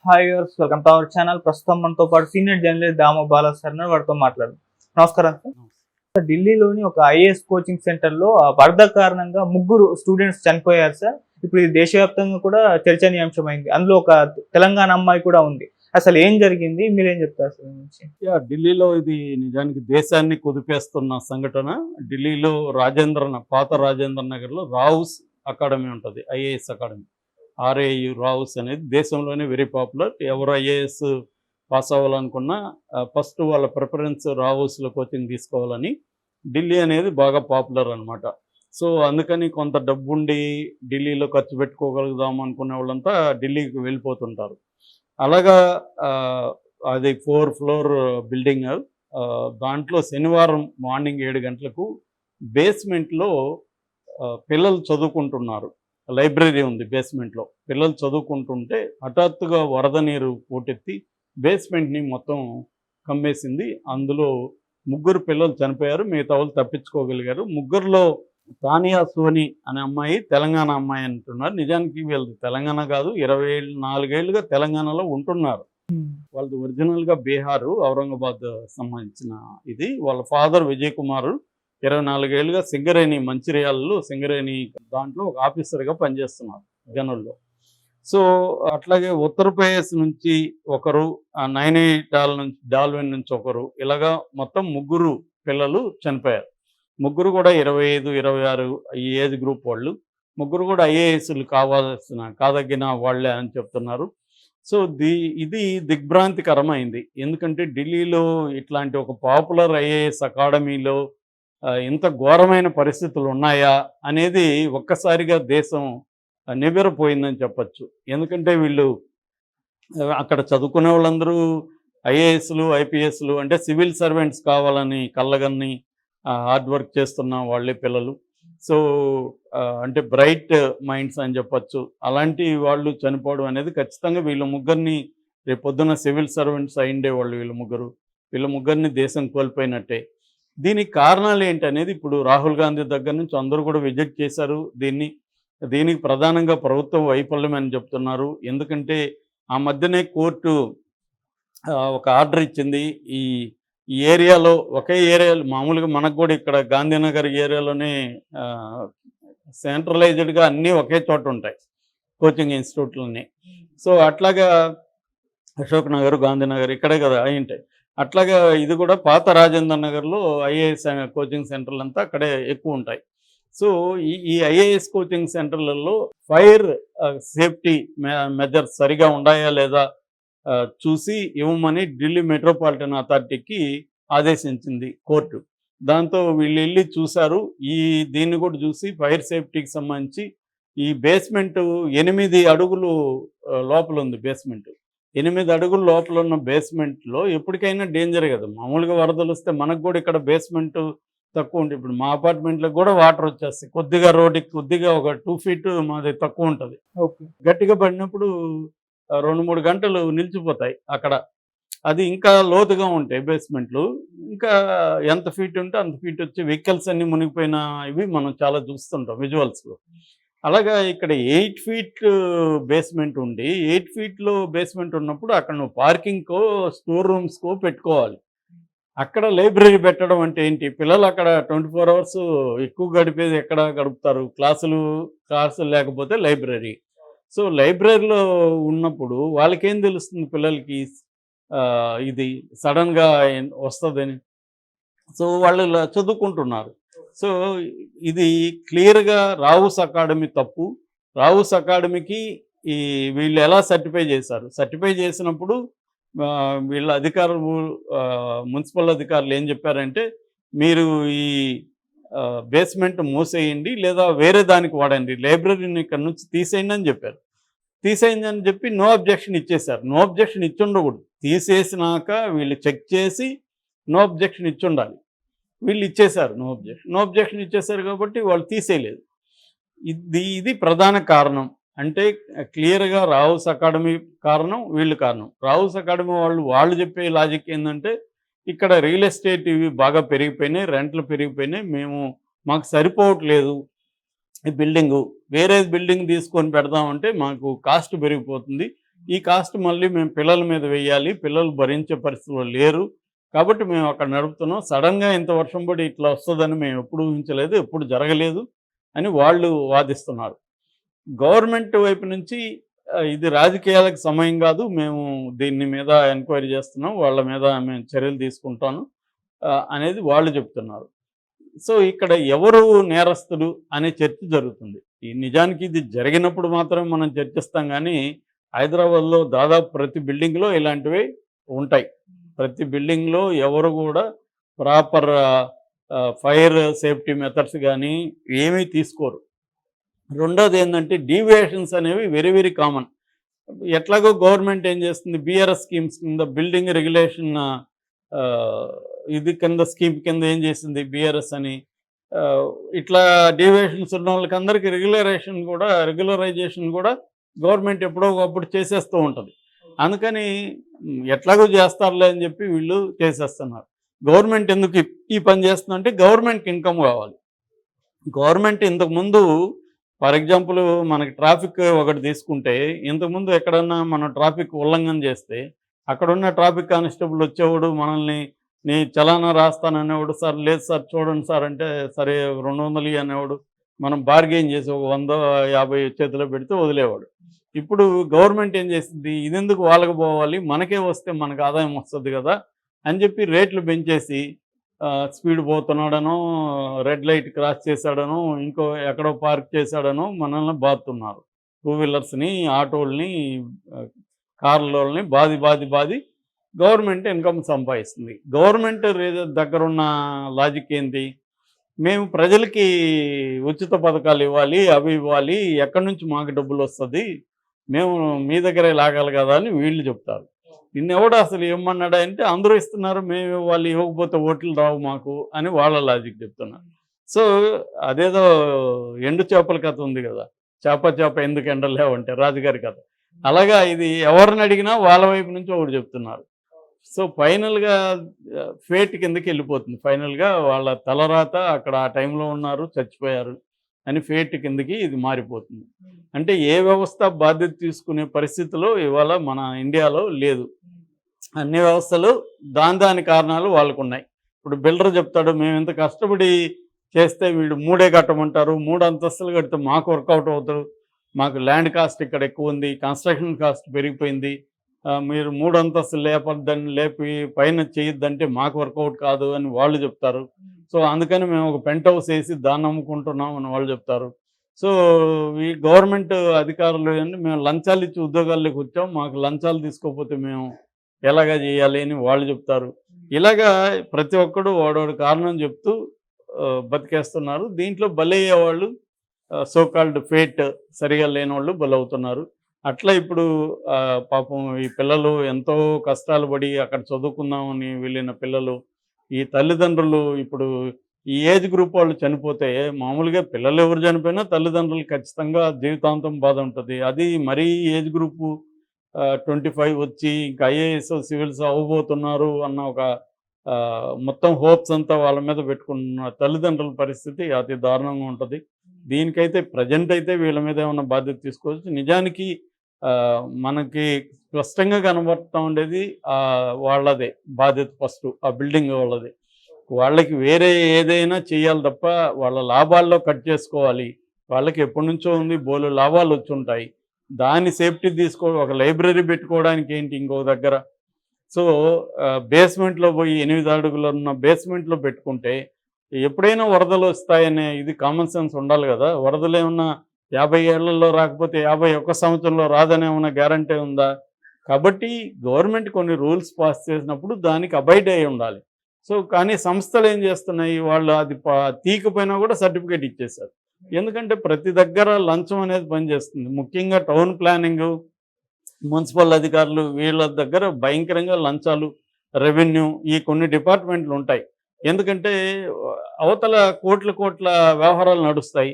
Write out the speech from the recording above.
Hi viewers, welcome to our channel. ప్రస్తుతం మనతో పాటు senior journalist Damoh Bala sir ఉన్నారు. వాడితో మాట్లాడదాం. నమస్కారం సార్. ఢిల్లీలోని ఒక ఐఏఎస్ కోచింగ్ సెంటర్ లో వరద కారణంగా 3 స్టూడెంట్స్ చనిపోయారు సార్. ఇప్పుడు ఇది దేశవ్యాప్తంగా కూడా చర్చనీయాంశమైంది. అందులో ఒక తెలంగాణ అమ్మాయి కూడా ఉంది. అసలు ఏం జరిగింది, మీరేం చెప్తారు సార్ నుంచి? ఢిల్లీలో ఇది నిజానికి దేశాన్ని కుదిపేస్తున్న సంఘటన. ఢిల్లీలో పాత రాజేంద్ర నగర్లో రావుస్ అకాడమీ ఉంటుంది, ఐఏఎస్ అకాడమీ. ఆర్ఏయు రావుస్ అనేది దేశంలోనే వెరీ పాపులర్. ఎవరు ఐఏఎస్ పాస్ అవ్వాలనుకున్నా ఫస్ట్ వాళ్ళ ప్రిఫరెన్స్ రావుస్లో కోచింగ్ తీసుకోవాలని. ఢిల్లీ అనేది బాగా పాపులర్ అనమాట. సో అందుకని కొంత డబ్బుండి ఢిల్లీలో ఖర్చు పెట్టుకోగలుగుదాం అనుకునే వాళ్ళంతా ఢిల్లీకి వెళ్ళిపోతుంటారు. అలాగా అది 4th ఫ్లోర్ బిల్డింగ్. దాంట్లో శనివారం మార్నింగ్ 7 గంటలకు బేస్మెంట్లో పిల్లలు చదువుకుంటున్నారు. లైబ్రరీ ఉంది బేస్మెంట్లో. పిల్లలు చదువుకుంటుంటే హఠాత్తుగా వరద నీరు పోటెత్తి బేస్మెంట్ని మొత్తం కమ్మేసింది. అందులో 3 పిల్లలు చనిపోయారు, మిగతా వాళ్ళు తప్పించుకోగలిగారు. 3లో తానియా సోని అనే అమ్మాయి తెలంగాణ అమ్మాయి అంటున్నారు. నిజానికి వీళ్ళది తెలంగాణ కాదు, 24 ఏళ్ళుగా తెలంగాణలో ఉంటున్నారు. వాళ్ళది ఒరిజినల్గా బీహారు, ఔరంగాబాద్ సంబంధించిన ఇది. వాళ్ళ ఫాదర్ విజయ్ కుమార్ 24 ఏళ్ళుగా మంచిర్యాలలో సింగరేణి దాంట్లో ఒక ఆఫీసర్గా పనిచేస్తున్నారు జనరల్లో. సో అట్లాగే ఉత్తరప్రదేశ్ నుంచి ఒకరు, నైనిటాల్ నుంచి డాల్విన్ నుంచి ఒకరు, ఇలాగా మొత్తం 3 పిల్లలు చనిపోయారు. 3 కూడా 25, 26 ఈ ఏజ్ గ్రూప్ వాళ్ళు. 3 కూడా ఐఏఎస్లు కాదగిన వాళ్ళే అని చెప్తున్నారు. సో ఇది దిగ్భ్రాంతికరమైంది. ఎందుకంటే ఢిల్లీలో ఇట్లాంటి ఒక పాపులర్ ఐఏఎస్ అకాడమీలో ఇంత ఘోరమైన పరిస్థితులు ఉన్నాయా అనేది ఒక్కసారిగా దేశం నివ్వెరపోయిందని చెప్పచ్చు. ఎందుకంటే వీళ్ళు అక్కడ చదువుకునే వాళ్ళందరూ ఐఏఎస్లు, ఐపీఎస్లు అంటే సివిల్ సర్వెంట్స్ కావాలని కళ్ళగన్ని హార్డ్ వర్క్ చేస్తున్న వాళ్ళే పిల్లలు. సో అంటే బ్రైట్ మైండ్స్ అని చెప్పచ్చు. అలాంటి వాళ్ళు చనిపోవడం అనేది ఖచ్చితంగా వీళ్ళ 3 రేపొద్దున సివిల్ సర్వెంట్స్ అయిండేవాళ్ళు. వీళ్ళ ముగ్గురిని దేశం కోల్పోయినట్టే. దీనికి కారణాలు ఏంటనేది ఇప్పుడు రాహుల్ గాంధీ దగ్గర నుంచి అందరూ కూడా విజిట్ చేశారు. దీనికి ప్రధానంగా ప్రభుత్వం వైఫల్యం అని చెప్తున్నారు. ఎందుకంటే ఆ మధ్యనే కోర్టు ఒక ఆర్డర్ ఇచ్చింది. ఈ ఏరియాలో ఒకే ఏరియాలో మామూలుగా మనకు కూడా ఇక్కడ గాంధీనగర్ ఏరియాలోనే సెంట్రలైజ్డ్గా అన్నీ ఒకే చోట ఉంటాయి కోచింగ్ ఇన్స్టిట్యూట్లన్నీ. సో అట్లాగా అశోక్ నగర్, గాంధీనగర్ ఇక్కడే కదా అయి ఉంటాయి. అట్లాగా ఇది కూడా పాత రాజేంద్ర నగర్లో ఐఏఎస్ కోచింగ్ సెంటర్లు అంతా అక్కడే ఎక్కువ ఉంటాయి. సో ఈ ఐఏఎస్ కోచింగ్ సెంటర్లలో ఫైర్ సేఫ్టీ మెజర్స్ సరిగా ఉన్నాయా లేదా చూసి ఇవ్వమని ఢిల్లీ మెట్రోపాలిటన్ అథారిటీకి ఆదేశించింది కోర్టు. దాంతో వీళ్ళు వెళ్ళి చూశారు. దీన్ని కూడా చూసి ఫైర్ సేఫ్టీకి సంబంధించి ఈ బేస్మెంట్ 8 అడుగులు లోపల ఉంది. 8 అడుగుల లోపల ఉన్న బేస్మెంట్లో ఎప్పటికైనా డేంజర్ కదా. మామూలుగా వరదలు వస్తే మనకు కూడా ఇక్కడ బేస్మెంట్ తక్కువ ఉంటుంది. ఇప్పుడు మా అపార్ట్మెంట్లో కూడా వాటర్ వచ్చేస్తాయి. కొద్దిగా రోడ్డుకి కొద్దిగా ఒక 2 feet మాది తక్కువ ఉంటుంది. గట్టిగా పడినప్పుడు 2-3 గంటలు నిలిచిపోతాయి అక్కడ. అది ఇంకా లోతుగా ఉంటాయి బేస్మెంట్లు. ఇంకా ఎంత ఫీట్ ఉంటే అంత ఫీట్ వచ్చి వెహికల్స్ అన్నీ మునిగిపోయిన ఇవి మనం చాలా చూస్తుంటాం విజువల్స్లో. అలాగా ఇక్కడ 8 feet బేస్మెంట్ ఉండి 8 feetలో బేస్మెంట్ ఉన్నప్పుడు అక్కడ నువ్వు పార్కింగ్కో స్టోర్ రూమ్స్కో పెట్టుకోవాలి. అక్కడ లైబ్రరీ పెట్టడం అంటే ఏంటి? పిల్లలు అక్కడ 24 hours ఎక్కువ గడిపేది ఎక్కడ గడుపుతారు? క్లాసులు లేకపోతే లైబ్రరీ. సో లైబ్రరీలో ఉన్నప్పుడు వాళ్ళకేం తెలుస్తుంది పిల్లలకి ఇది సడన్గా వస్తుందని? సో వాళ్ళు చదువుకుంటున్నారు. సో ఇది క్లియర్గా రావుస్ అకాడమీ తప్పు. రావుస్ అకాడమీకి వీళ్ళు ఎలా సర్టిఫై చేశారు? సర్టిఫై చేసినప్పుడు వీళ్ళ అధికారులు, మున్సిపల్ అధికారులు ఏం చెప్పారంటే, మీరు ఈ బేస్మెంట్ మూసేయండి లేదా వేరే దానికి వాడండి, లైబ్రరీని ఇక్కడ నుంచి తీసేయండి అని చెప్పారు. తీసేయండి అని చెప్పి నో అబ్జెక్షన్ ఇచ్చేశారు. నో అబ్జెక్షన్ ఇచ్చుండకూడదు. తీసేసినాక వీళ్ళు చెక్ చేసి నో అబ్జెక్షన్ ఇచ్చుండాలి. వీళ్ళు ఇచ్చేశారు నో అబ్జెక్షన్ ఇచ్చేశారు కాబట్టి వాళ్ళు తీసేయలేదు. ఇది ప్రధాన కారణం. అంటే క్లియర్గా రావుస్ అకాడమీ కారణం, వీళ్ళు కారణం. రావుస్ అకాడమీ వాళ్ళు చెప్పే లాజిక్ ఏంటంటే, ఇక్కడ రియల్ ఎస్టేట్ ఇవి బాగా పెరిగిపోయినాయి, రెంట్లు పెరిగిపోయినాయి, మాకు సరిపోవట్లేదు ఈ బిల్డింగు, వేరే బిల్డింగ్ తీసుకొని పెడదామంటే మాకు కాస్ట్ పెరిగిపోతుంది, ఈ కాస్ట్ మళ్ళీ మేము పిల్లల మీద వేయాలి, పిల్లలు భరించే పరిస్థితిలో లేరు, కాబట్టి మేము అక్కడ నడుపుతున్నాం. సడన్గా ఇంత వర్షం పడి ఇట్లా వస్తుందని మేము ఎప్పుడు ఊహించలేదు, ఎప్పుడు జరగలేదు అని వాళ్ళు వాదిస్తున్నారు. గవర్నమెంట్ వైపు నుంచి ఇది రాజకీయాలకు సమయం కాదు, మేము దీని మీద ఎంక్వైరీ చేస్తున్నాం, వాళ్ళ మీద మేము చర్యలు తీసుకుంటాను అనేది వాళ్ళు చెప్తున్నారు. సో ఇక్కడ ఎవరు నేరస్తులు అనే చర్చ జరుగుతుంది. ఈ నిజానికి ఇది జరిగినప్పుడు మాత్రమే మనం చర్చిస్తాం, కానీ హైదరాబాద్లో దాదాపు ప్రతి బిల్డింగ్లో ఇలాంటివి ఉంటాయి. ప్రతి బిల్డింగ్లో ఎవరు కూడా ప్రాపర్ ఫైర్ సేఫ్టీ మెథడ్స్ కానీ ఏమీ తీసుకోరు. రెండోది ఏంటంటే డీవియేషన్స్ అనేవి వెరీ వెరీ కామన్. ఎట్లాగో గవర్నమెంట్ ఏం చేస్తుంది, బీఆర్ఎస్ స్కీమ్స్ కింద బిల్డింగ్ రెగ్యులేషన్ ఇది కింద స్కీమ్ కింద ఏం చేసింది బీఆర్ఎస్ అని, ఇట్లా డీవియేషన్స్ ఉన్న వాళ్ళకి అందరికీ రెగ్యులరైజేషన్ కూడా గవర్నమెంట్ ఎప్పుడో ఒకప్పుడు చేసేస్తూ ఉంటుంది. అందుకని ఎట్లాగో చేస్తారులే అని చెప్పి వీళ్ళు చేసేస్తున్నారు. గవర్నమెంట్ ఎందుకు ఈ పని చేస్తుందంటే గవర్నమెంట్కి ఇన్కమ్ కావాలి. గవర్నమెంట్ ఇంతకుముందు ఫర్ ఎగ్జాంపుల్ మనకి ట్రాఫిక్ ఒకటి తీసుకుంటే, ఇంతకుముందు ఎక్కడన్నా మనం ట్రాఫిక్ ఉల్లంఘన చేస్తే అక్కడున్న ట్రాఫిక్ కానిస్టేబుల్ వచ్చేవాడు, మనల్ని నీ చలానా రాస్తాననేవాడు, సార్ లేదు సార్ చూడండి సార్ అంటే సరే 200 అనేవాడు, మనం బార్గెయిన్ చేసి ఒక 150 చేతిలో పెడితే వదిలేవాడు. ఇప్పుడు గవర్నమెంట్ ఏం చేసింది, ఇదెందుకు వాళ్ళకి పోవాలి, మనకే వస్తే మనకు ఆదాయం వస్తుంది కదా అని చెప్పి రేట్లు పెంచేసి స్పీడ్ పోతున్నాడనో, రెడ్ లైట్ క్రాస్ చేశాడనో, ఇంకో ఎక్కడో పార్క్ చేశాడనో మనల్ని బాదుతున్నారు. 2 వీలర్స్ని, ఆటోల్ని, కార్లని బాది గవర్నమెంట్ ఇన్కమ్ సంపాదిస్తుంది. గవర్నమెంట్ దగ్గరున్న లాజిక్ ఏంటి, మేము ప్రజలకి ఉచిత పథకాలు ఇవ్వాలి, అవి ఇవ్వాలి, ఎక్కడి నుంచి మాకు డబ్బులు వస్తుంది, మేము మీ దగ్గరే లాగాలి కదా అని వీళ్ళు చెప్తారు. నిన్నెవడు అసలు ఇవ్వమన్నాడా అంటే అందరూ ఇస్తున్నారు, మేము ఇవ్వాలి, ఇవ్వకపోతే ఓట్లు రావు మాకు అని వాళ్ళ లాజిక్ చెప్తున్నారు. సో అదేదో ఎండు చేపల కథ ఉంది కదా, చేప ఎందుకు ఎండలేవంటే రాజుగారి కథ, అలాగా ఇది ఎవరిని అడిగినా వాళ్ళ వైపు నుంచి ఒకటి చెప్తున్నారు. సో ఫైనల్గా ఫేట్ కిందకి వెళ్ళిపోతుంది. ఫైనల్గా వాళ్ళ తలరాత అక్కడ ఆ టైంలో ఉన్నారు, చచ్చిపోయారు అని ఫేట్ కిందకి ఇది మారిపోతుంది. అంటే ఏ వ్యవస్థ బాధ్యత తీసుకునే పరిస్థితిలో ఇవాళ మన ఇండియాలో లేదు. అన్ని వ్యవస్థలు దాని కారణాలు వాళ్ళకు ఉన్నాయి. ఇప్పుడు బిల్డర్ చెప్తాడు, మేము ఇంత కష్టపడి చేస్తే వీడు 3 కట్టమంటారు, 3 అంతస్తులు కడితే మాకు వర్కౌట్ అవుతారు, మాకు ల్యాండ్ కాస్ట్ ఇక్కడ ఎక్కువ ఉంది, కన్స్ట్రక్షన్ కాస్ట్ పెరిగిపోయింది, మీరు 3 అంతస్తులు లేపద్దని లేపి పైన చేయొద్దంటే మాకు వర్కౌట్ కాదు అని వాళ్ళు చెప్తారు. సో అందుకని మేము ఒక పెంట్ హౌస్ వేసి దాన్ని అమ్ముకుంటున్నాం అని వాళ్ళు చెప్తారు. సో ఈ గవర్నమెంట్ అధికారులు అంటే మేము లంచాలు ఇచ్చి ఉద్యోగాల్లోకి వచ్చాం, మాకు లంచాలు తీసుకోకపోతే మేము ఎలాగా చేయాలి అని వాళ్ళు చెప్తారు. ఇలాగా ప్రతి ఒక్కడు వాడోడు కారణం చెప్తూ బతికేస్తున్నారు. దీంట్లో బలయ్యే వాళ్ళు సోకాల్డ్ ఫేట్ సరిగా లేని వాళ్ళు బలవుతున్నారు. అట్లా ఇప్పుడు పాపం ఈ పిల్లలు ఎంతో కష్టాలు పడి అక్కడ చదువుకుందామని వెళ్ళిన పిల్లలు, ఈ తల్లిదండ్రులు ఇప్పుడు ఈ ఏజ్ గ్రూప్ వాళ్ళు చనిపోతే, మామూలుగా పిల్లలు ఎవరు చనిపోయినా తల్లిదండ్రులు ఖచ్చితంగా జీవితాంతం బాధ ఉంటుంది. అది మరీ ఏజ్ గ్రూపు 25 వచ్చి ఇంకా ఐఏఎస్ సివిల్స్ అవ్వబోతున్నారు అన్న ఒక మొత్తం హోప్స్ అంతా వాళ్ళ మీద పెట్టుకున్న తల్లిదండ్రుల పరిస్థితి అతి దారుణంగా ఉంటుంది. దీనికైతే ప్రజెంట్ అయితే వీళ్ళ మీద ఏమన్నా బాధ్యత తీసుకోవచ్చు. నిజానికి మనకి స్పష్టంగా కనబడుతూ ఉండేది వాళ్ళదే బాధ్యత, ఫస్ట్ ఆ బిల్డింగ్ వాళ్ళది. వాళ్ళకి వేరే ఏదైనా చేయాలి తప్ప వాళ్ళ లాభాల్లో కట్ చేసుకోవాలి. వాళ్ళకి ఎప్పటి నుంచో ఉంది, బోలు లాభాలు వచ్చి ఉంటాయి, దాని సేఫ్టీ ఒక లైబ్రరీ పెట్టుకోవడానికి ఏంటి ఇంకో దగ్గర. సో బేస్మెంట్లో పోయి 8 అడుగులు ఉన్న బేస్మెంట్లో పెట్టుకుంటే ఎప్పుడైనా వరదలు వస్తాయనే ఇది కామన్ సెన్స్ ఉండాలి కదా. వరదలు ఏమన్నా 50 ఏళ్లలో రాకపోతే 51 సంవత్సరంలో రాదనే ఉన్న గ్యారంటీ ఉందా? కాబట్టి గవర్నమెంట్ కొన్ని రూల్స్ పాస్ చేసినప్పుడు దానికి అబైడ్ అయి ఉండాలి. సో కానీ సంస్థలు ఏం చేస్తున్నాయి, వాళ్ళు అది తీకపోయినా కూడా సర్టిఫికేట్ ఇచ్చేశారు. ఎందుకంటే ప్రతి దగ్గర లంచం అనేది పనిచేస్తుంది. ముఖ్యంగా టౌన్ ప్లానింగ్, మున్సిపల్ అధికారులు వీళ్ళ దగ్గర భయంకరంగా లంచాలు, రెవెన్యూ, ఈ కొన్ని డిపార్ట్మెంట్లు ఉంటాయి. ఎందుకంటే అవతల కోట్ల వ్యవహారాలు నడుస్తాయి.